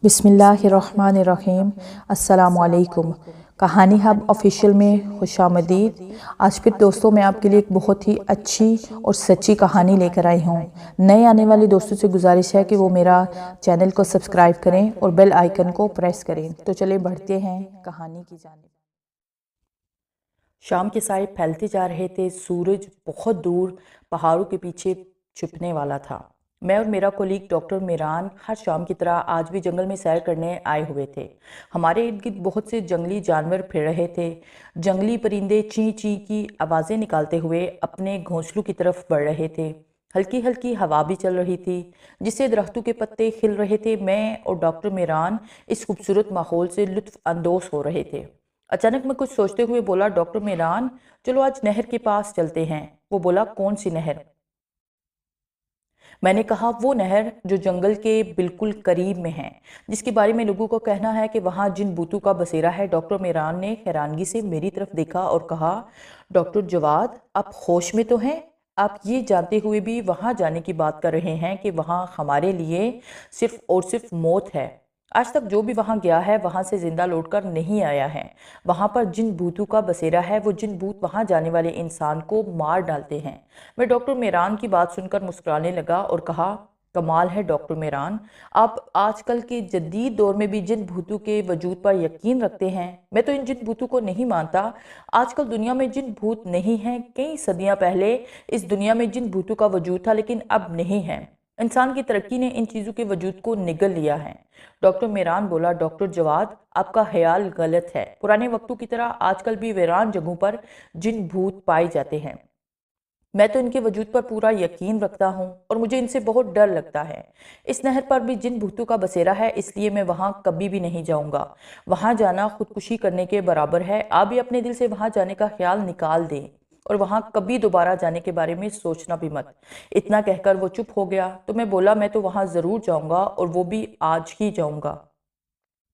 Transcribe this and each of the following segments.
बिस्मिल्लाहिर्रहमानिर्रहीम। अस्सलामुअलैकुम। कहानी हब ऑफिशियल में खुशामदीद। आज फिर दोस्तों मैं आपके लिए एक बहुत ही अच्छी और सच्ची कहानी लेकर आई हूँ। नए आने वाले दोस्तों से गुजारिश है कि वो मेरा चैनल को सब्सक्राइब करें और बेल आइकन को प्रेस करें। तो चलिए बढ़ते हैं कहानी की जानिब। शाम के साए फैलते जा रहे थे। सूरज बहुत दूर पहाड़ों के पीछे छुपने वाला था। मैं और मेरा कोलीग डॉक्टर मीरान हर शाम की तरह आज भी जंगल में सैर करने आए हुए थे। हमारे इर्द गिर्द बहुत से जंगली जानवर फिर रहे थे। जंगली परिंदे ची ची की आवाज़ें निकालते हुए अपने घोंसलों की तरफ बढ़ रहे थे। हल्की हल्की हवा भी चल रही थी जिससे दरख्तों के पत्ते खिल रहे थे। मैं और डॉक्टर मीरान इस खूबसूरत माहौल से लुत्फ अंदोज हो रहे थे। अचानक मैं कुछ सोचते हुए बोला, डॉक्टर मीरान चलो आज नहर के पास चलते हैं। वो बोला, कौन सी नहर? मैंने कहा, वो नहर जो जंगल के बिल्कुल करीब में है, जिसके बारे में लोगों को कहना है कि वहाँ जिन भूतों का बसेरा है। डॉक्टर मीरान ने हैरानगी से मेरी तरफ देखा और कहा, डॉक्टर जवाद आप होश में तो हैं? आप ये जानते हुए भी वहाँ जाने की बात कर रहे हैं कि वहाँ हमारे लिए सिर्फ और सिर्फ मौत है। आज तक जो भी वहाँ गया है वहाँ से जिंदा लौटकर नहीं आया है। वहाँ पर जिन भूतों का बसेरा है, वो जिन भूत वहाँ जाने वाले इंसान को मार डालते हैं। मैं डॉक्टर मीरान की बात सुनकर मुस्कुराने लगा और कहा, कमाल है डॉक्टर मीरान, आप आजकल के जदीद दौर में भी जिन भूतों के वजूद पर यकीन रखते हैं। मैं तो इन जिन भूतों को नहीं मानता। आजकल दुनिया में जिन भूत नहीं हैं, कई सदियां पहले इस दुनिया में जिन भूतों का वजूद था लेकिन अब नहीं है। इंसान की तरक्की ने इन चीज़ों के वजूद को निगल लिया है। डॉक्टर मीरान बोला, डॉक्टर जवाद आपका ख्याल गलत है। पुराने वक्तों की तरह आजकल भी वीरान जगहों पर जिन भूत पाए जाते हैं। मैं तो इनके वजूद पर पूरा यकीन रखता हूँ और मुझे इनसे बहुत डर लगता है। इस नहर पर भी जिन भूतों का बसेरा है, इसलिए मैं वहाँ कभी भी नहीं जाऊँगा। वहाँ जाना खुदकुशी करने के बराबर है। आप भी अपने दिल से वहाँ जाने का ख्याल निकाल दें और वहाँ कभी दोबारा जाने के बारे में सोचना भी मत। इतना कहकर वो चुप हो गया तो मैं बोला, मैं तो वहाँ ज़रूर जाऊँगा और वो भी आज ही जाऊँगा।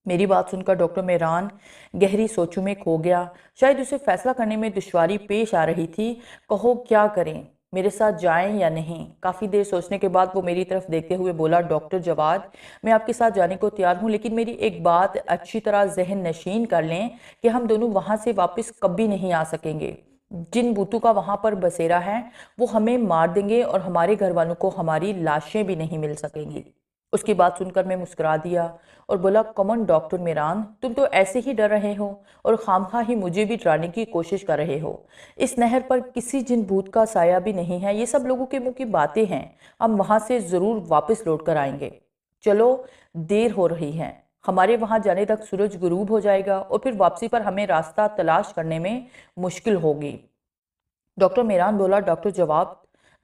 मेरी बात सुनकर डॉक्टर मेहरान गहरी सोचों में खो गया। शायद उसे फैसला करने में दुश्वारी पेश आ रही थी। कहो क्या करें, मेरे साथ जाएं या नहीं? काफ़ी देर सोचने के बाद वो मेरी तरफ देखते हुए बोला, डॉक्टर जवाद मैं आपके साथ जाने को तैयार हूँ, लेकिन मेरी एक बात अच्छी तरह जहन नशीन कर लें कि हम दोनों वहाँ से वापस कभी नहीं आ सकेंगे। जिन भूतों का वहाँ पर बसेरा है वो हमें मार देंगे और हमारे घर वालों को हमारी लाशें भी नहीं मिल सकेंगी। उसकी बात सुनकर मैं मुस्कुरा दिया और बोला, कॉमन डॉक्टर मीरान, तुम तो ऐसे ही डर रहे हो और खामखा ही मुझे भी डराने की कोशिश कर रहे हो। इस नहर पर किसी जिन भूत का साया भी नहीं है। ये सब लोगों के मुंह की बातें हैं। हम वहां से जरूर वापस लौट कर आएंगे। चलो, देर हो रही है। हमारे वहां जाने तक सूरज गुरूब हो जाएगा और फिर वापसी पर हमें रास्ता तलाश करने में मुश्किल होगी। डॉक्टर मेहरान बोला, डॉक्टर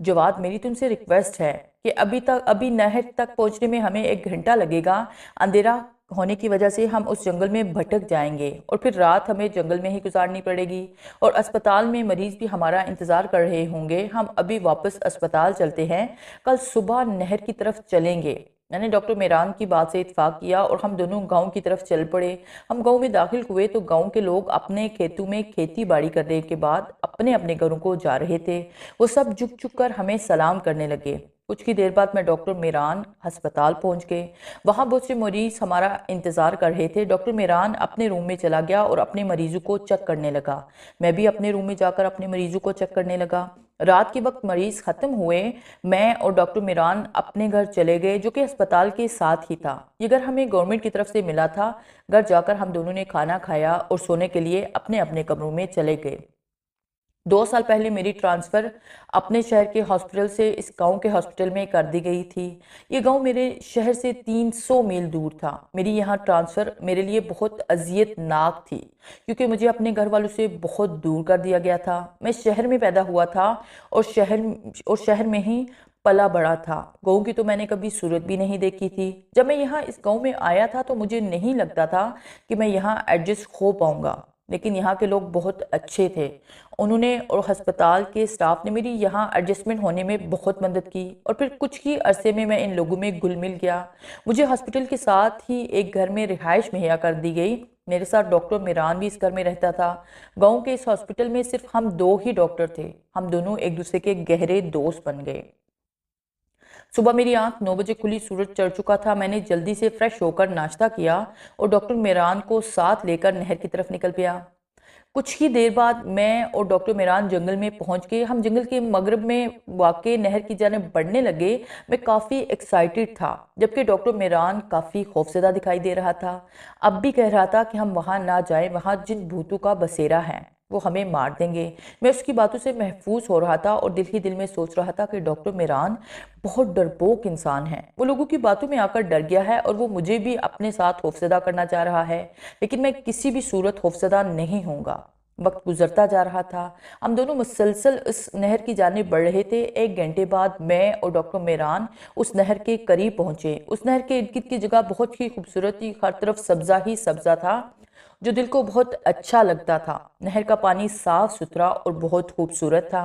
जवाब मेरी तुमसे रिक्वेस्ट है कि अभी नहर तक पहुंचने में हमें 1 घंटा लगेगा। अंधेरा होने की वजह से हम उस जंगल में भटक जाएंगे और फिर रात हमें जंगल में ही गुजारनी पड़ेगी और अस्पताल में मरीज भी हमारा इंतज़ार कर रहे होंगे। हम अभी वापस अस्पताल चलते हैं, कल सुबह नहर की तरफ चलेंगे। मैंने डॉक्टर मेहरान की बात से इत्फाक किया और हम दोनों गांव की तरफ चल पड़े। हम गांव में दाखिल हुए तो गांव के लोग अपने खेतों में खेती बाड़ी करने के बाद अपने अपने घरों को जा रहे थे। वो सब झुक झुक कर हमें सलाम करने लगे। कुछ की देर बाद मैं डॉक्टर मेहरान अस्पताल पहुंच गए। वहां बहुत से मरीज हमारा इंतजार कर रहे थे। डॉक्टर मेहरान अपने रूम में चला गया और अपने मरीजों को चेक करने लगा। मैं भी अपने रूम में जाकर अपने मरीजों को चेक करने लगा। रात के वक्त मरीज खत्म हुए। मैं और डॉक्टर मीरान अपने घर चले गए, जो कि अस्पताल के साथ ही था। ये घर हमें गवर्नमेंट की तरफ से मिला था। घर जाकर हम दोनों ने खाना खाया और सोने के लिए अपने अपने कमरों में चले गए। 2 साल पहले मेरी ट्रांसफ़र अपने शहर के हॉस्पिटल से इस गांव के हॉस्पिटल में कर दी गई थी। ये गांव मेरे शहर से 300 मील दूर था। मेरी यहाँ ट्रांसफ़र मेरे लिए बहुत अजियतनाक थी क्योंकि मुझे अपने घर वालों से बहुत दूर कर दिया गया था। मैं शहर में पैदा हुआ था और शहर में ही पला बड़ा था। गाँव की तो मैंने कभी सूरत भी नहीं देखी थी। जब मैं यहाँ इस गाँव में आया था तो मुझे नहीं लगता था कि मैं यहाँ एडजस्ट हो पाऊँगा, लेकिन यहाँ के लोग बहुत अच्छे थे। उन्होंने और अस्पताल के स्टाफ ने मेरी यहाँ एडजस्टमेंट होने में बहुत मदद की और फिर कुछ ही अरसे में मैं इन लोगों में घुल मिल गया। मुझे हॉस्पिटल के साथ ही एक घर में रिहाइश मुहैया कर दी गई। मेरे साथ डॉक्टर मीरान भी इस घर में रहता था। गाँव के इस हॉस्पिटल में सिर्फ हम 2 ही डॉक्टर थे। हम दोनों एक दूसरे के गहरे दोस्त बन गए। सुबह मेरी आंख 9 बजे खुली, सूरज चढ़ चुका था। मैंने जल्दी से फ्रेश होकर नाश्ता किया और डॉक्टर मेहरान को साथ लेकर नहर की तरफ निकल गया। कुछ ही देर बाद मैं और डॉक्टर मेहरान जंगल में पहुंच गए। हम जंगल के मगरब में वाक़े नहर की जानिब बढ़ने लगे। मैं काफ़ी एक्साइटेड था, जबकि डॉक्टर मेहरान काफ़ी खौफजदा दिखाई दे रहा था। अब भी कह रहा था कि हम वहाँ ना जाएं, वहाँ जिन भूतों का बसेरा है वो हमें मार देंगे। मैं उसकी बातों से महफूज हो रहा था और दिल ही दिल में सोच रहा था कि डॉक्टर मेहरान बहुत डरपोक इंसान है। वो लोगों की बातों में आकर डर गया है और वो मुझे भी अपने साथ खौफजदा करना चाह रहा है, लेकिन मैं किसी भी सूरत खौफजदा नहीं होऊंगा। वक्त गुजरता जा रहा था। हम दोनों मुसलसल उस नहर की जानिब बढ़ रहे थे। 1 घंटे बाद मैं और डॉक्टर मेहरान उस नहर के करीब पहुंचे। उस नहर के इर्द गिर्द की जगह बहुत ही खूबसूरत थी। हर तरफ सब्जा ही सब्जा था, जो दिल को बहुत अच्छा लगता था। नहर का पानी साफ सुथरा और बहुत खूबसूरत था।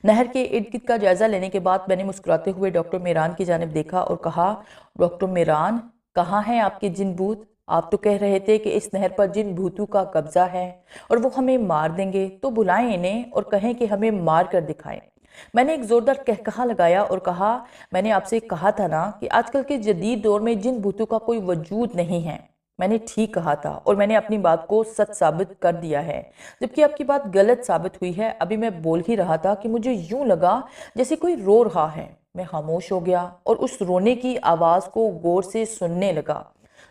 नहर के इर्द गिर्द का जायजा लेने के बाद मैंने मुस्कुराते हुए डॉक्टर मेहरान की जानिब देखा और कहा, डॉक्टर मेहरान, कहाँ हैं आपके जिन भूत? आप तो कह रहे थे कि इस नहर पर जिन भूतों का कब्जा है और वो हमें मार देंगे, तो बुलाएं इन्हें और कहें कि हमें मार कर दिखाएं। मैंने एक जोरदार कहकहा लगाया और कहा, मैंने आपसे कहा था ना कि आजकल के जदीद दौर में जिन भूतों का कोई वजूद नहीं है। मैंने ठीक कहा था और मैंने अपनी बात को सच साबित कर दिया है, जबकि आपकी बात गलत साबित हुई है। अभी मैं बोल ही रहा था कि मुझे यूं लगा जैसे कोई रो रहा है। मैं खामोश हो गया और उस रोने की आवाज़ को गौर से सुनने लगा,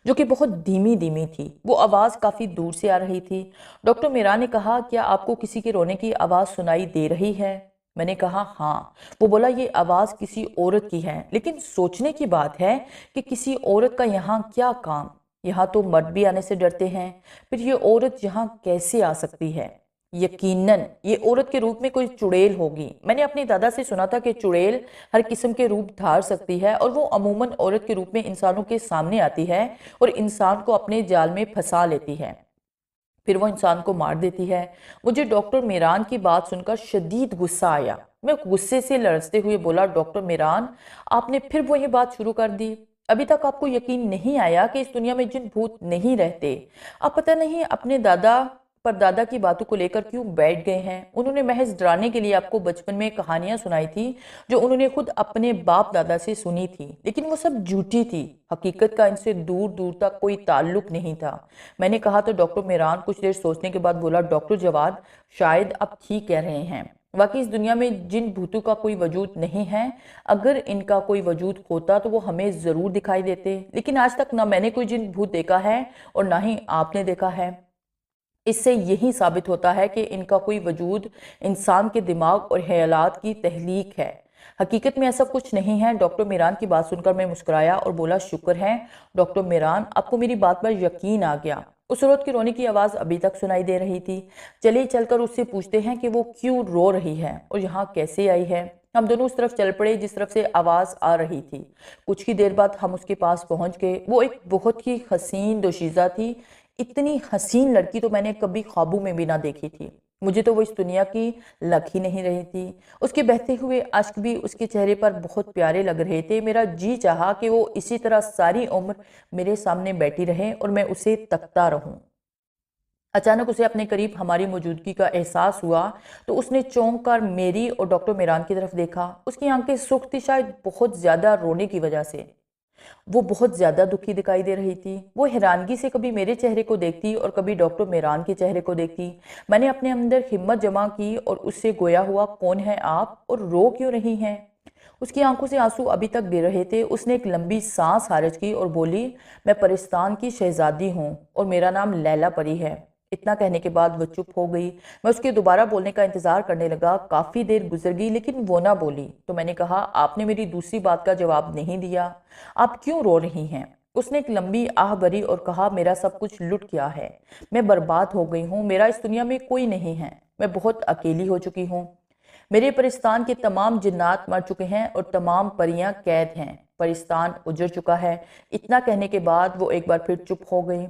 जो कि बहुत धीमी धीमी थी। वो आवाज़ काफ़ी दूर से आ रही थी। डॉक्टर मीरा ने कहा, क्या आपको किसी के रोने की आवाज़ सुनाई दे रही है? मैंने कहा हाँ। वो बोला, ये आवाज़ किसी औरत की है, लेकिन सोचने की बात है कि किसी औरत का यहाँ क्या काम? यहाँ तो मर्द भी आने से डरते हैं, फिर ये औरत यहाँ कैसे आ सकती है? यकीनन ये औरत के रूप में कोई चुड़ैल होगी। मैंने अपने दादा से सुना था कि चुड़ैल हर किस्म के रूप धार सकती है और वो अमूमन औरत के रूप में इंसानों के सामने आती है और इंसान को अपने जाल में फंसा लेती है, फिर वो इंसान को मार देती है। मुझे डॉक्टर मेहरान की बात सुनकर शदीद गुस्सा आया। मैं गुस्से से लड़ते हुए बोला, डॉक्टर मेहरान, आपने फिर वही बात शुरू कर दी। अभी तक आपको यकीन नहीं आया कि इस दुनिया में जिन भूत नहीं रहते। आप पता नहीं अपने दादा परदादा की बातों को लेकर क्यों बैठ गए हैं। उन्होंने महज डराने के लिए आपको बचपन में कहानियां सुनाई थी, जो उन्होंने खुद अपने बाप दादा से सुनी थी, लेकिन वो सब झूठी थी। हकीकत का इनसे दूर दूर तक कोई ताल्लुक नहीं था। मैंने कहा तो डॉक्टर मेहरान कुछ देर सोचने के बाद बोला, डॉक्टर जवाद, शायद आप ठीक कह रहे हैं। वाकई इस दुनिया में जिन भूतों का कोई वजूद नहीं है। अगर इनका कोई वजूद होता तो वो हमें ज़रूर दिखाई देते, लेकिन आज तक ना मैंने कोई जिन भूत देखा है और ना ही आपने देखा है। इससे यही साबित होता है कि इनका कोई वजूद इंसान के दिमाग और ख्यालात की तहलीक है। हकीकत में ऐसा कुछ नहीं है। डॉक्टर मेहरान की बात सुनकर मैं मुस्कुराया और बोला, शुक्र है डॉक्टर मेहरान, आपको मेरी बात पर यकीन आ गया। उस औरत की रोने की आवाज़ अभी तक सुनाई दे रही थी। चलिए चलकर उससे पूछते हैं कि वो क्यों रो रही है और यहाँ कैसे आई है। हम दोनों उस तरफ चल पड़े जिस तरफ से आवाज़ आ रही थी। कुछ ही देर बाद हम उसके पास पहुंच गए। वो एक बहुत ही हसीन दोशीज़ा थी। इतनी हसीन लड़की तो मैंने कभी ख्वाबों में भी ना देखी थी। मुझे तो वो इस दुनिया की लग ही नहीं रही थी। उसके बहते हुए अश्क भी उसके चेहरे पर बहुत प्यारे लग रहे थे। मेरा जी चाहा कि वो इसी तरह सारी उम्र मेरे सामने बैठी रहे और मैं उसे तकता रहूं। अचानक उसे अपने करीब हमारी मौजूदगी का एहसास हुआ तो उसने चौंक कर मेरी और डॉक्टर मेहरान की तरफ देखा। उसकी आंखें सुर्ख थी, शायद बहुत ज़्यादा रोने की वजह से। वो बहुत ज़्यादा दुखी दिखाई दे रही थी। वो हैरानगी से कभी मेरे चेहरे को देखती और कभी डॉक्टर मेहरान के चेहरे को देखती। मैंने अपने अंदर हिम्मत जमा की और उससे गोया हुआ, कौन है आप और रो क्यों रही हैं? उसकी आंखों से आंसू अभी तक गिर रहे थे। उसने एक लंबी सांस खारिज की और बोली, मैं परिस्तान की शहजादी हूँ और मेरा नाम लैला परी है। इतना कहने के बाद वो चुप हो गई। मैं उसके दोबारा बोलने का इंतजार करने लगा। काफ़ी देर गुजर गई लेकिन वो ना बोली। तो मैंने कहा, आपने मेरी दूसरी बात का जवाब नहीं दिया। आप क्यों रो रही हैं? उसने एक लंबी आह भरी और कहा, मेरा सब कुछ लुट गया है। मैं बर्बाद हो गई हूँ। मेरा इस दुनिया में कोई नहीं है। मैं बहुत अकेली हो चुकी हूँ। मेरे परिस्तान के तमाम जिन्नात मर चुके हैं और तमाम परियां कैद हैं। परिस्तान उजड़ चुका है। इतना कहने के बाद वो एक बार फिर चुप हो गई।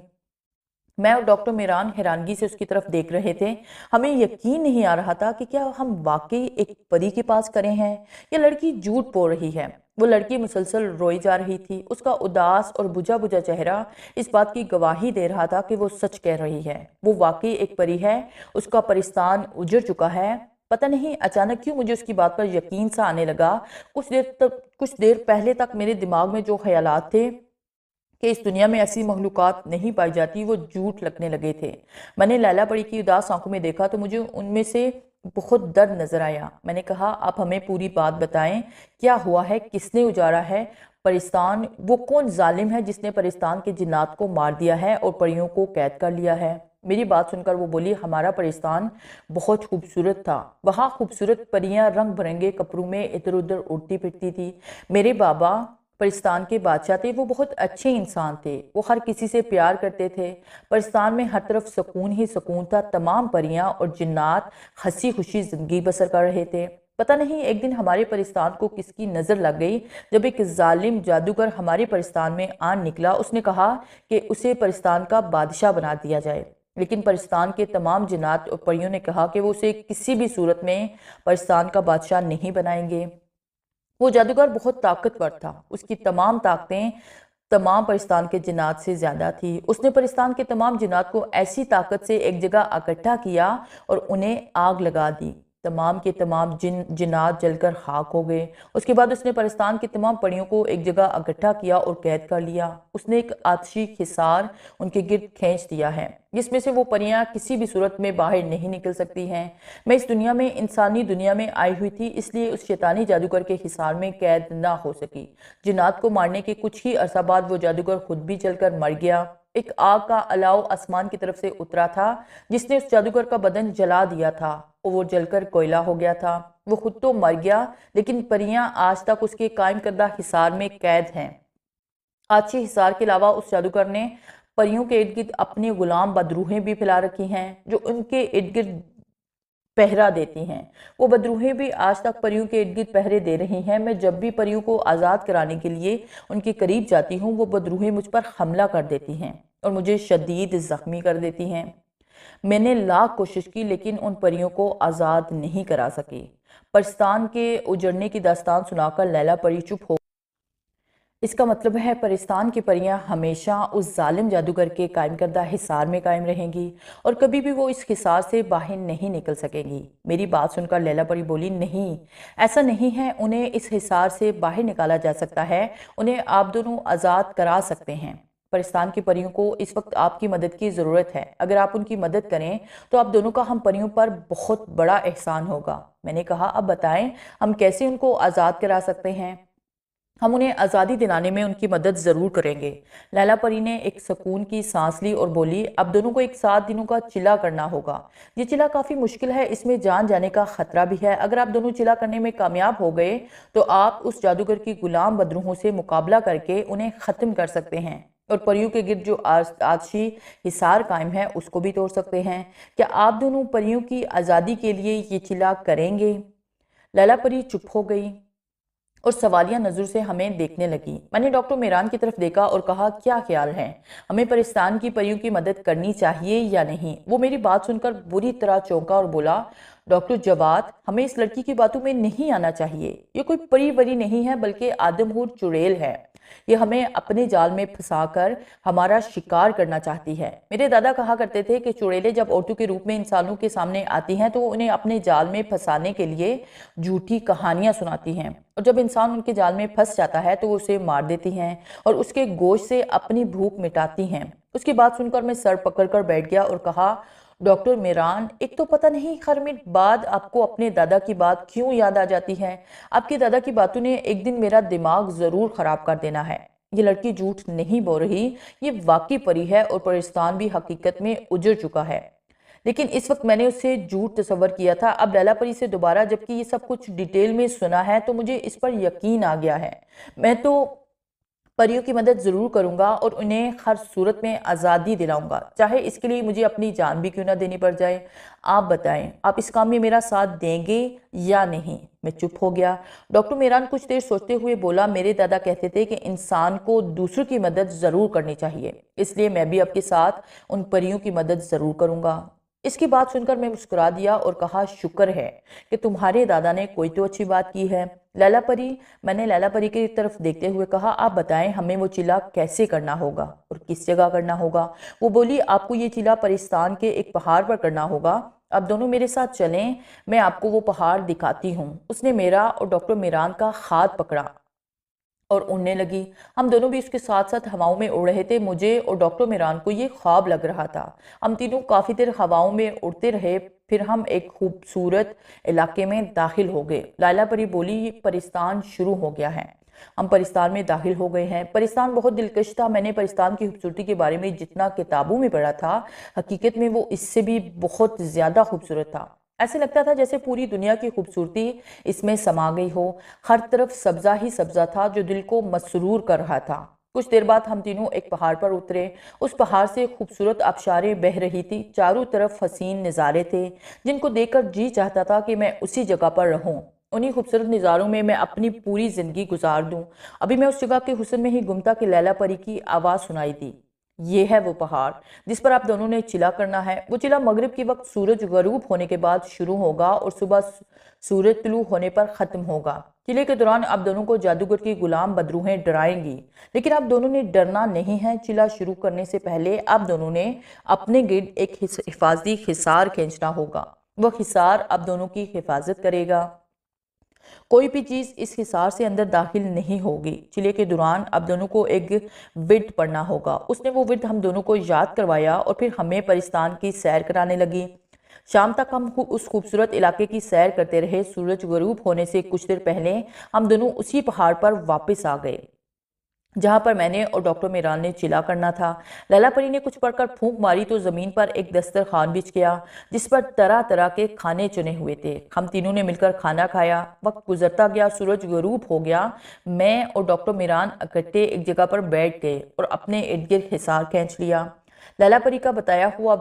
मैं और डॉक्टर मेहरान हैरानगी से उसकी तरफ देख रहे थे। हमें यकीन नहीं आ रहा था कि क्या हम वाकई एक परी के पास खड़े हैं या लड़की झूठ बोल रही है। वो लड़की मुसलसल रोई जा रही थी। उसका उदास और बुझा बुझा चेहरा इस बात की गवाही दे रहा था कि वो सच कह रही है। वो वाकई एक परी है। उसका परिस्तान उजड़ चुका है। पता नहीं अचानक क्यों मुझे उसकी बात पर यकीन सा आने लगा। कुछ देर पहले तक मेरे दिमाग में जो ख्यालात थे कि इस दुनिया में ऐसी मखलूक़ात नहीं पाई जाती, वो झूठ लगने लगे थे। मैंने लैला परी की उदास आंखों में देखा तो मुझे उनमें से बहुत दर्द नजर आया। मैंने कहा, आप हमें पूरी बात बताएं, क्या हुआ है, किसने उजाड़ा है परिस्तान? वो कौन जालिम है जिसने परिस्तान के जिन्नात को मार दिया है और परियों को कैद कर लिया है? मेरी बात सुनकर वो बोली, हमारा परिस्तान बहुत खूबसूरत था। वहाँ खूबसूरत परियां रंग बिरंगे कपड़ों में इधर उधर उड़ती फिरती थी। मेरे बाबा परिस्तान के बादशाह थे, वो बहुत अच्छे इंसान थे, वो हर किसी से प्यार करते थे। परिस्तान में हर तरफ सुकून ही सुकून था। तमाम परियां और जिन्नात हंसी खुशी जिंदगी बसर कर रहे थे। पता नहीं एक दिन हमारे परिस्तान को किसकी नज़र लग गई। जब एक जालिम जादूगर हमारे परिस्तान में आन निकला, उसने कहा कि उसे परिस्तान का बादशाह बना दिया जाए। लेकिन परिस्तान के तमाम जिन्नात और परियों ने कहा कि वो उसे किसी भी सूरत में परिस्तान का बादशाह नहीं बनाएंगे। वो जादूगर बहुत ताकतवर था, उसकी तमाम ताकतें तमाम परिस्तान के जिन्नात से ज्यादा थी। उसने परिस्तान के तमाम जिन्नात को ऐसी ताकत से एक जगह इकट्ठा किया और उन्हें आग लगा दी। तमाम के तमाम जिन्नात जलकर खाक हो गए। उसके बाद उसने परिस्तान की तमाम परियों को एक जगह इकट्ठा किया और कैद कर लिया। उसने एक आतशी हिसार उनके गिर्द खींच दिया है, जिसमें से वो परियां किसी भी सूरत में बाहर नहीं निकल सकती हैं। मैं इस दुनिया में इंसानी दुनिया में आई हुई थी, इसलिए उस शैतानी जादूगर के हिसार में कैद ना हो सकी। जिन्नात को मारने के कुछ ही अरसा बाद वो जादूगर खुद भी जलकर मर गया। एक आग का अलाव आसमान की तरफ से उतरा था, जिसने उस जादूगर का बदन जला दिया था और वो जलकर कोयला हो गया था। वो खुद तो मर गया, लेकिन परियां आज तक उसके कायम करदा हिसार में कैद हैं। आछी हिसार के अलावा उस जादूगर ने परियों के इर्द गिर्द अपनी गुलाम बदरूहें भी फैला रखी हैं, जो उनके इर्द गिर्द पहरा देती हैं। वो बदरूहें भी आज तक परियों के इर्द गिर्द पहरे दे रही हैं। मैं जब भी परियों को आज़ाद कराने के लिए उनके करीब जाती हूँ, वो बदरूहें मुझ पर हमला कर देती हैं और मुझे शदीद ज़ख्मी कर देती हैं। मैंने लाख कोशिश की, लेकिन उन परियों को आज़ाद नहीं करा सकी। परिस्तान के उजड़ने की दास्तान सुनाकर लैला परी चुप हो। इसका मतलब है परिस्तान की परियां हमेशा उस जालिम जादूगर के कायम करदा हिसार में कायम रहेंगी और कभी भी वो इस हिसार से बाहर नहीं निकल सकेंगी। मेरी बात सुनकर लैला परी बोली, नहीं, ऐसा नहीं है, उन्हें इस हिसार से बाहर निकाला जा सकता है, उन्हें आप दोनों आज़ाद करा सकते हैं। परिस्तान की परियों को इस वक्त आपकी मदद की ज़रूरत है। अगर आप उनकी मदद करें तो आप दोनों का हम परियों पर बहुत बड़ा एहसान होगा। मैंने कहा, अब बताएं, हम कैसे उनको आज़ाद करा सकते हैं? हम उन्हें आज़ादी दिलाने में उनकी मदद ज़रूर करेंगे। लैला परी ने एक सुकून की सांस ली और बोली, अब दोनों को एक 7 दिनों का चिला करना होगा। ये चिला काफ़ी मुश्किल है, इसमें जान जाने का खतरा भी है। अगर आप दोनों चिला करने में कामयाब हो गए तो आप उस जादूगर की गुलाम बदरूहों से मुकाबला करके उन्हें ख़त्म कर सकते हैं और परियों के गिर्द जो आतशी हिसार कायम है उसको भी तोड़ सकते हैं। क्या आप दोनों परियों की आज़ादी के लिए ये चिला करेंगे? लैला परी चुप हो गई और सवालिया नज़र से हमें देखने लगी। मैंने डॉक्टर मेरान की तरफ देखा और कहा, क्या ख्याल है, हमें परिस्तान की परियों की मदद करनी चाहिए या नहीं? वो मेरी बात सुनकर बुरी तरह चौंका और बोला, डॉक्टर जवाद, हमें इस लड़की की बातों में नहीं आना चाहिए। ये कोई परी वरी नहीं है, बल्कि आदमखोर चुड़ैल है। ये हमें अपने जाल में फंसाकर हमारा शिकार करना चाहती है। मेरे दादा कहा करते थे कि चुड़ैलें जब औरतों के रूप में इंसानों के सामने आती हैं तो उन्हें अपने जाल में फंसाने के लिए झूठी कहानियां सुनाती हैं और जब इंसान उनके जाल में फंस जाता है तो वो उसे मार देती हैं और उसके गोश्त से अपनी भूख मिटाती हैं। उसकी बात सुनकर मैं सर पकड़कर बैठ गया और कहा, डॉक्टर मेरान, एक तो पता नहीं हर मिनट बाद आपको अपने दादा की बात क्यों याद आ जाती है। आपके दादा की बातों ने एक दिन मेरा दिमाग जरूर खराब कर देना है। ये लड़की झूठ नहीं बोल रही, ये वाकई परी है और परिस्तान भी हकीकत में उजड़ चुका है। लेकिन इस वक्त मैंने उसे झूठ तस्वर किया था। अब लैला परी से दोबारा जबकि ये सब कुछ डिटेल में सुना है तो मुझे इस पर यकीन आ गया है। मैं तो परियों की मदद ज़रूर करूंगा और उन्हें हर सूरत में आज़ादी दिलाऊंगा, चाहे इसके लिए मुझे अपनी जान भी क्यों ना देनी पड़ जाए। आप बताएं, आप इस काम में मेरा साथ देंगे या नहीं? मैं चुप हो गया। डॉक्टर मेरान कुछ देर सोचते हुए बोला, मेरे दादा कहते थे कि इंसान को दूसरों की मदद ज़रूर करनी चाहिए, इसलिए मैं भी आपके साथ उन परियों की मदद ज़रूर करूंगा। इसकी बात सुनकर मैं मुस्कुरा दिया और कहा, शुक्र है कि तुम्हारे दादा ने कोई तो अच्छी बात की है। लैला परी, मैंने लैला परी की तरफ देखते हुए कहा, आप बताएं, हमें वो चिला कैसे करना होगा और किस जगह करना होगा? वो बोली, आपको ये चिला परिस्तान के एक पहाड़ पर करना होगा। आप दोनों मेरे साथ चलें, मैं आपको वो पहाड़ दिखाती हूँ। उसने मेरा और डॉक्टर मीरान का हाथ पकड़ा और उड़ने लगी। हम दोनों भी उसके साथ साथ हवाओं में उड़ रहे थे। मुझे और डॉक्टर मीरान को ये ख्वाब लग रहा था। हम तीनों काफ़ी देर हवाओं में उड़ते रहे। फिर हम एक खूबसूरत इलाके में दाखिल हो गए। लैला परी बोली, ये परिस्तान शुरू हो गया है। हम परिस्तान में दाखिल हो गए हैं। परिस्तान बहुत दिलकश था। मैंने परिस्तान की खूबसूरती के बारे में जितना किताबों में पढ़ा था, हकीकत में वो इससे भी बहुत ज़्यादा खूबसूरत था। ऐसे लगता था जैसे पूरी दुनिया की खूबसूरती इसमें समा गई हो। हर तरफ सब्जा ही सब्जा था जो दिल को मसरूर कर रहा था। कुछ देर बाद हम तीनों एक पहाड़ पर उतरे। उस पहाड़ से खूबसूरत आबशारें बह रही थी। चारों तरफ हसीन नज़ारे थे जिनको देखकर जी चाहता था कि मैं उसी जगह पर रहूं। उन्हीं खूबसूरत नज़ारों में मैं अपनी पूरी ज़िंदगी गुजार दूं। अभी मैं उस जगह के हुस्न में ही गुम था कि लैला परी की आवाज़ सुनाई दी। ये है वो पहाड़ जिस पर आप दोनों ने चिला करना है। वो चिला मगरिब के वक्त सूरज गरूब होने के बाद शुरू होगा और सुबह सूरज तुलू होने पर ख़त्म होगा। चिले के दौरान आप दोनों को जादूगर की गुलाम बदरूहें डराएंगी, लेकिन आप दोनों ने डरना नहीं है। चिला शुरू करने से पहले आप दोनों ने अपने गिर्द एक हिफाजती हिसार खींचना होगा। वह हिसार आप दोनों की हिफाजत करेगा। कोई भी चीज़ इस हिसार से अंदर दाखिल नहीं होगी। चिले के दौरान आप दोनों को एक विर्द पढ़ना होगा। उसने वो विर्द हम दोनों को याद करवाया और फिर हमें परिस्तान की सैर कराने लगी। शाम तक हम उस खूबसूरत इलाके की सैर करते रहे। सूरज गरूब होने से कुछ देर पहले हम दोनों उसी पहाड़ पर वापस आ गए जहां पर मैंने और डॉक्टर मीरान ने चिला करना था। लैला परी ने कुछ पढ़कर फूंक मारी तो ज़मीन पर एक दस्तरखान बिछ गया जिस पर तरह तरह के खाने चुने हुए थे। हम तीनों ने मिलकर खाना खाया। वक्त गुजरता गया, सूरज गरूब हो गया। मैं और डॉक्टर मीरान इकट्ठे एक जगह पर बैठ गए और अपने इर्द गिर्द हिसार खींच लिया। लैला परी का बताया हुआ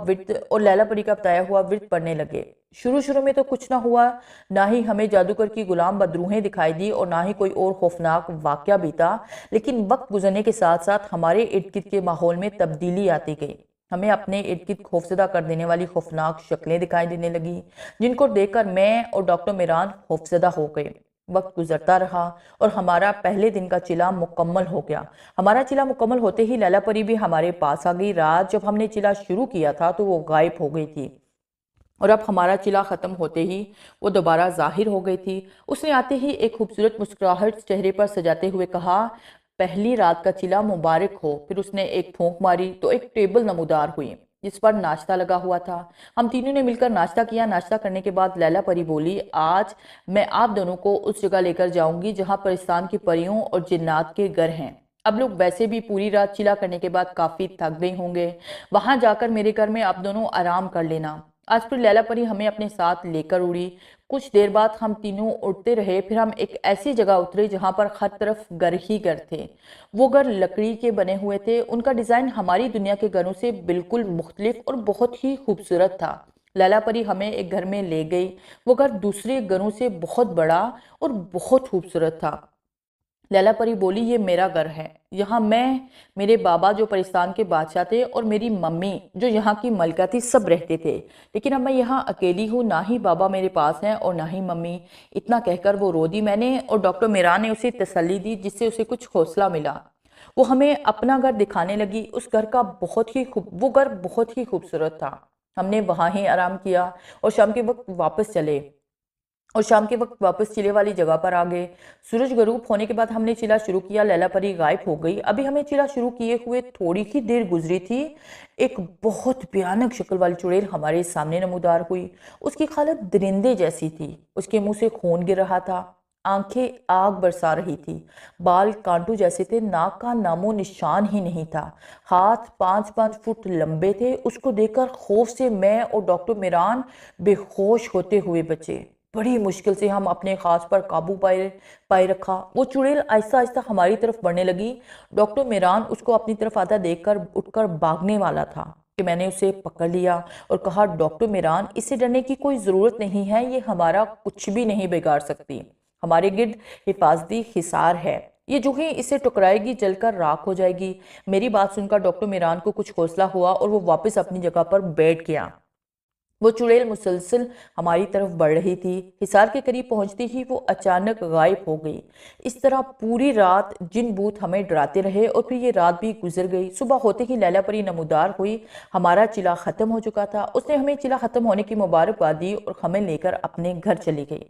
विर्द पढ़ने लगे। शुरू शुरू में तो कुछ ना हुआ। ना ही हमें जादूगर की गुलाम बदरूहें दिखाई दी और ना ही कोई और खौफनाक वाकया बीता। लेकिन वक्त गुजरने के साथ साथ हमारे इर्द गिर्द के माहौल में तब्दीली आती गई। हमें अपने इर्द गिर्द खौफजदा कर देने वाली खौफनाक शक्लें दिखाई देने लगी जिनको देखकर मैं और डॉक्टर मीरान खौफजदा हो गए। वक्त गुजरता रहा और हमारा पहले दिन का चिला मुकम्मल हो गया। हमारा चिला मुकम्मल होते ही लैला परी भी हमारे पास आ गई। रात जब हमने चिला शुरू किया था तो वो गायब हो गई थी और अब हमारा चिला ख़त्म होते ही वो दोबारा जाहिर हो गई थी। उसने आते ही एक खूबसूरत मुस्कुराहट चेहरे पर सजाते हुए कहा, पहली रात का चिला मुबारक हो। फिर उसने एक फूंक मारी तो एक टेबल नमूदार हुई जिस पर नाश्ता लगा हुआ था। हम तीनों ने मिलकर नाश्ता किया। नाश्ता करने के बाद लैला परी बोली, आज मैं आप दोनों को उस जगह लेकर जाऊंगी जहां परिस्तान की परियों और जिन्नात के घर हैं। अब लोग वैसे भी पूरी रात चिला करने के बाद काफ़ी थक गए होंगे। वहां जाकर मेरे घर में आप दोनों आराम कर लेना। आज फिर लैला परी हमें अपने साथ लेकर उड़ी। कुछ देर बाद हम तीनों उड़ते रहे। फिर हम एक ऐसी जगह उतरे जहां पर हर तरफ घर ही घर थे। वो घर लकड़ी के बने हुए थे। उनका डिज़ाइन हमारी दुनिया के घरों से बिल्कुल मुख्तलिफ और बहुत ही खूबसूरत था। लैला परी हमें एक घर में ले गई। वो घर दूसरे घरों से बहुत बड़ा और बहुत खूबसूरत था। लैला परी बोली, ये मेरा घर है। यहाँ मैं, मेरे बाबा जो परिस्तान के बादशाह थे और मेरी मम्मी जो यहाँ की मलका थी, सब रहते थे। लेकिन अब मैं यहाँ अकेली हूँ, ना ही बाबा मेरे पास हैं और ना ही मम्मी। इतना कहकर वो रो दी। मैंने और डॉक्टर मीरान ने उसे तसल्ली दी जिससे उसे कुछ हौसला मिला। वो हमें अपना घर दिखाने लगी। वो घर बहुत ही खूबसूरत था। हमने वहाँ ही आराम किया और शाम के वक्त वापस चिले वाली जगह पर आ गए। सूरज गरूब होने के बाद हमने चिला शुरू किया। लैला परी गायब हो गई। अभी हमें चिला शुरू किए हुए थोड़ी ही देर गुजरी थी, एक बहुत भयानक शक्ल वाली चुड़ैल हमारे सामने नमूदार हुई। उसकी हालत दरिंदे जैसी थी। उसके मुंह से खून गिर रहा था, आंखें आग बरसा रही थी, बाल कांटू जैसे थे, नाक का नामो निशान ही नहीं था, हाथ 5-5 फुट लंबे थे। उसको देखकर खौफ से मैं और डॉक्टर मीरान बेहोश होते हुए बचे। बड़ी मुश्किल से हम अपने खास पर काबू पाए रखा। वो चुड़ैल आहिस्ता आहिस्ता हमारी तरफ बढ़ने लगी। डॉक्टर मीरान उसको अपनी तरफ आता देखकर उठकर भागने वाला था कि मैंने उसे पकड़ लिया और कहा, डॉक्टर मीरान, इससे डरने की कोई ज़रूरत नहीं है। ये हमारा कुछ भी नहीं बिगाड़ सकती। हमारे गिर्द हिफाजती हिसार है। ये जो ही इसे टकराएगी जलकर राख हो जाएगी। मेरी बात सुनकर डॉक्टर मीरान को कुछ हौसला हुआ और वो वापस अपनी जगह पर बैठ गया। वो चुड़ैल मुसलसल हमारी तरफ बढ़ रही थी। हिसार के करीब पहुंचते ही वो अचानक गायब हो गई। इस तरह पूरी रात जिन भूत हमें डराते रहे और फिर ये रात भी गुजर गई। सुबह होते ही लैला परी नमूदार हुई। हमारा चिला खत्म हो चुका था। उसने हमें चिला खत्म होने की मुबारकबाद दी और हमें लेकर अपने घर चली गई।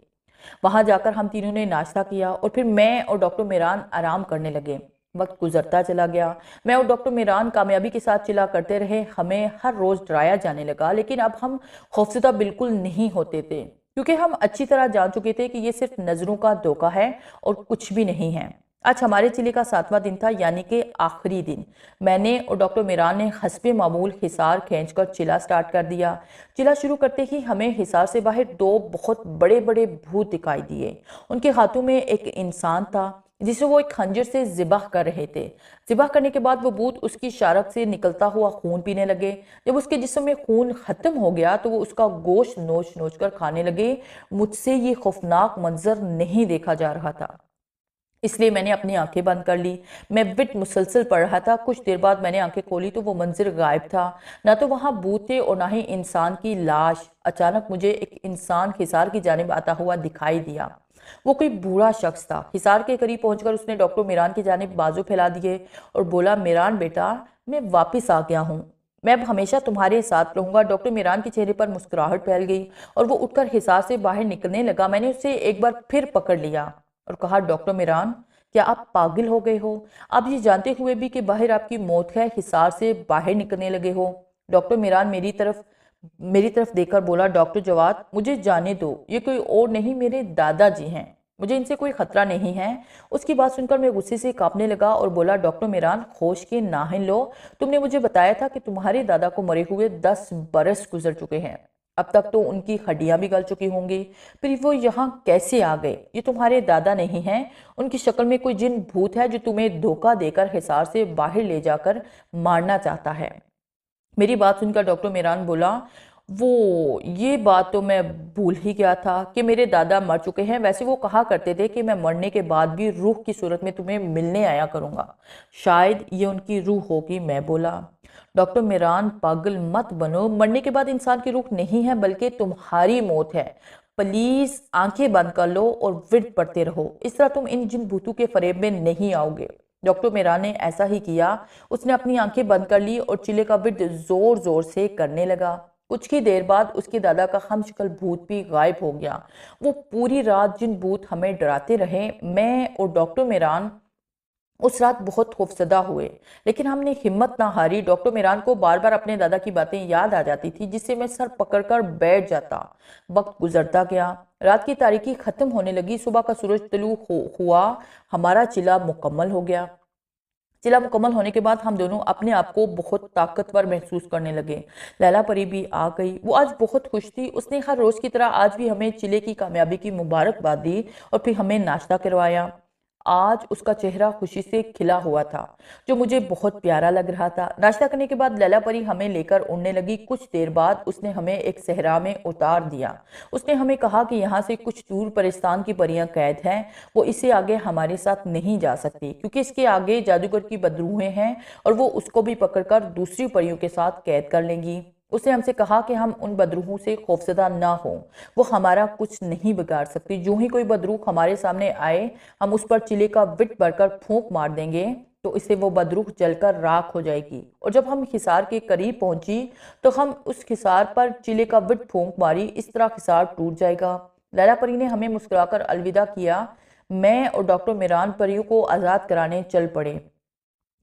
वहां जाकर हम तीनों ने नाश्ता किया और फिर मैं और डॉक्टर मेरान आराम करने लगे। वक्त गुजरता चला गया। मैं और डॉक्टर मेरान कामयाबी के साथ चिल्ला करते रहे। हमें हर रोज डराया जाने लगा, लेकिन अब हम खौफजदा बिल्कुल नहीं होते थे, क्योंकि हम अच्छी तरह जान चुके थे कि ये सिर्फ नजरों का धोखा है और कुछ भी नहीं है। आज हमारे चिल्ले का 7वां दिन था, यानी कि आखिरी दिन। मैंने और डॉक्टर मेरान ने हस्बे मामूल हिसार खींचकर चिल्ला स्टार्ट कर दिया। चिल्ला शुरू करते ही हमें हिसार से बाहर दो बहुत बड़े बड़े भूत दिखाई दिए। उनके हाथों में एक इंसान था जिसे वो एक खंजर से ज़िबाह कर रहे थे। ज़िबाह करने के बाद वो भूत उसकी शारक से निकलता हुआ खून पीने लगे। जब उसके जिस्म में खून खत्म हो गया तो वो उसका गोश्त नोच नोच कर खाने लगे। मुझसे ये खौफनाक मंजर नहीं देखा जा रहा था, इसलिए मैंने अपनी आंखें बंद कर ली। मैं विट मुसलसल पढ़ रहा था। कुछ देर बाद मैंने आंखें खोली तो वो मंजर गायब था। ना तो वहां भूत थे और ना ही इंसान की लाश। अचानक मुझे एक इंसान हिसार की जानिब आता हुआ दिखाई दिया। वो कोई बूढ़ा शख्स था। हिसार के करीब पहुंचकर उसने डॉक्टर मीरान की जानिब बाजू फैला दिए और बोला, मीरान बेटा, मैं वापिस आ गया हूँ। मैं अब हमेशा तुम्हारे साथ रहूंगा। डॉक्टर मीरान के चेहरे पर मुस्कुराहट फैल गई और वो उठकर हिसार से बाहर निकलने लगा। मैंने उसे एक बार फिर पकड़ लिया और कहा, डॉक्टर मीरान, क्या आप पागल हो गए हो? आप ये जानते हुए भी कि बाहर आपकी मौत है, हिसार से बाहर निकलने लगे हो? डॉक्टर मीरान मेरी तरफ देखकर बोला, डॉक्टर जवाद, मुझे जाने दो। ये कोई और नहीं, मेरे दादाजी हैं। मुझे इनसे कोई खतरा नहीं है। उसकी बात सुनकर मैं गुस्से से कांपने लगा और बोला, डॉक्टर मीरान, होश के नाहिन लो। तुमने मुझे बताया था कि तुम्हारे दादा को मरे हुए 10 बरस गुजर चुके हैं। अब तक तो उनकी हड्डियां भी गल चुकी होंगी। फिर वो यहाँ कैसे आ गए? ये तुम्हारे दादा नहीं हैं। उनकी शक्ल में कोई जिन भूत है जो तुम्हें धोखा देकर हिसार से बाहर ले जाकर मारना चाहता है। मेरी बात सुनकर डॉक्टर मेरान बोला, वो ये बात तो मैं भूल ही गया था कि मेरे दादा मर चुके हैं। वैसे वो कहा करते थे कि मैं मरने के बाद भी रूह की सूरत में तुम्हें मिलने आया करूंगा। शायद ये उनकी रूह होगी। मैं बोला, डॉक्टर मेरान, पागल मत बनो। मरने के बाद इंसान की रूह नहीं है, बल्कि तुम्हारी मौत है। प्लीज आंखें बंद कर लो और विर्द पढ़ते रहो। इस तरह तुम इन जिन भूतों के फरेब में नहीं आओगे। डॉक्टर मेरान ने ऐसा ही किया। उसने अपनी आंखें बंद कर ली और चिल्ले का विर्द जोर जोर से करने लगा। कुछ ही देर बाद उसके दादा का हमशक्ल भूत भी गायब हो गया। वो पूरी रात जिन भूत हमें डराते रहे, मैं और डॉक्टर मेरान उस रात बहुत खौफजदा हुए, लेकिन हमने हिम्मत ना हारी। डॉक्टर मेरान को बार बार अपने दादा की बातें याद आ जाती थी, जिससे मैं सर पकड़कर बैठ जाता। वक्त गुजरता गया। रात की तारीकी खत्म होने लगी। सुबह का सूरज तुलू हुआ। हमारा चिल्ला मुकम्मल हो गया। चिल्ला मुकम्मल होने के बाद हम दोनों अपने आप को बहुत ताकतवर महसूस करने लगे। लैला परी भी आ गई। वो आज बहुत खुश थी। उसने हर रोज की तरह आज भी हमें चिल्ले की कामयाबी की मुबारकबाद दी और फिर हमें नाश्ता करवाया। आज उसका चेहरा खुशी से खिला हुआ था, जो मुझे बहुत प्यारा लग रहा था। नाश्ता करने के बाद लैला परी हमें लेकर उड़ने लगी। कुछ देर बाद उसने हमें एक सहरा में उतार दिया। उसने हमें कहा कि यहाँ से कुछ दूर परिस्तान की परियां कैद हैं। वो इससे आगे हमारे साथ नहीं जा सकती, क्योंकि इसके आगे जादूगर की बदरूहें हैं और वो उसको भी पकड़कर दूसरी परियों के साथ कैद कर लेंगी। उसने हमसे कहा कि हम उन बदरूहों से खौफजदा ना हो। वो हमारा कुछ नहीं बिगाड़ सकती। जो ही कोई बदरूह हमारे सामने आए, हम उस पर चिले का विट भरकर फूंक मार देंगे तो इससे वो बदरूह जलकर राख हो जाएगी। और जब हम हिसार के करीब पहुंची तो हम उस हिसार पर चिले का विट फूंक मारी। इस तरह हिसार टूट जाएगा। लैला परी ने हमें मुस्कुराकर अलविदा किया। मैं और डॉक्टर मेरान परियों को आज़ाद कराने चल पड़े।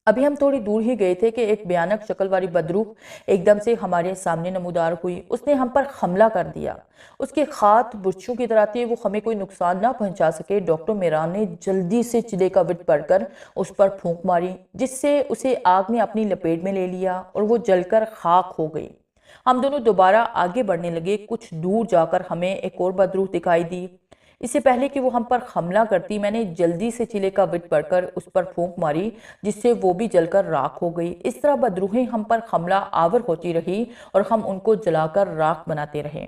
अभी हम थोड़ी दूर ही गए थे कि एक भयानक शक्ल वाली बदरूह एकदम से हमारे सामने नमूदार हुई। उसने हम पर हमला कर दिया। उसके हाथ बुर्छों की तरह थे। वो हमें कोई नुकसान ना पहुंचा सके। डॉक्टर मेरान ने जल्दी से चिले का विट पड़कर उस पर फूंक मारी, जिससे उसे आग ने अपनी लपेट में ले लिया और वो जलकर खाक हो गई। हम दोनों दोबारा आगे बढ़ने लगे। कुछ दूर जाकर हमें एक और बदरूह दिखाई दी। इससे पहले कि वो हम पर हमला करती, मैंने जल्दी से चिले का विट पड़कर उस पर फूंक मारी, जिससे वो भी जलकर राख हो गई। इस तरह बदरूहें हम पर हमला आवर होती रही और हम उनको जलाकर राख बनाते रहे।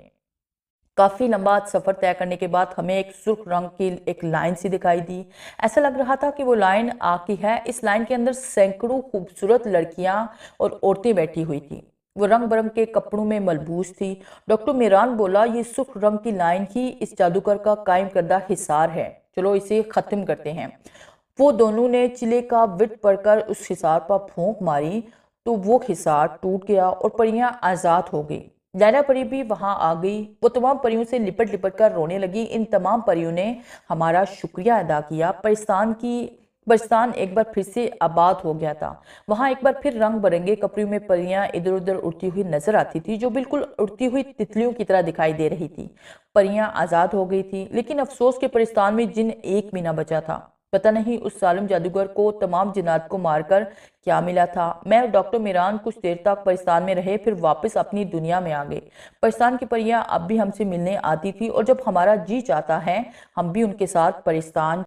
काफी लंबा सफर तय करने के बाद हमें एक सुर्ख रंग की एक लाइन सी दिखाई दी। ऐसा लग रहा था कि वो लाइन आग की है। इस लाइन के अंदर सैकड़ों खूबसूरत लड़कियां और औरतें बैठी हुई थी। वो रंग बिरंग के कपड़ों में मलबूस थी। डॉक्टर मेरान बोला, ये सुर्ख रंग की लाइन ही इस जादूगर का कायम करदा हिसार है, चलो इसे ख़त्म करते हैं। वो दोनों ने चिले का विट पढ़कर उस हिसार पर फूंक मारी तो वो हिसार टूट गया और परियां आज़ाद हो गई। लैला परी भी वहां आ गई। वो तमाम परियों से लिपट लिपट कर रोने लगी। इन तमाम परियों ने हमारा शुक्रिया अदा किया। परिस्तान एक बार फिर से आबाद हो गया था। वहां एक बार फिर रंग बिरंगे कपड़ों में परियां इधर उधर उड़ती हुई नजर आती थी, जो बिल्कुल उड़ती हुई तितलियों की तरह दिखाई दे रही थी। परियां आजाद हो गई थी, लेकिन अफसोस के परिस्तान में जिन एक भी ना बचा था। पता नहीं उस जालिम जादूगर को तमाम जिन्नात को मारकर क्या मिला था। मैं और डॉक्टर मेरान कुछ देर तक परिस्तान में रहे, फिर वापस अपनी दुनिया में आ गए। परिस्तान की परियां अब भी हमसे मिलने आती थी और जब हमारा जी चाहता है हम भी उनके साथ परिस्तान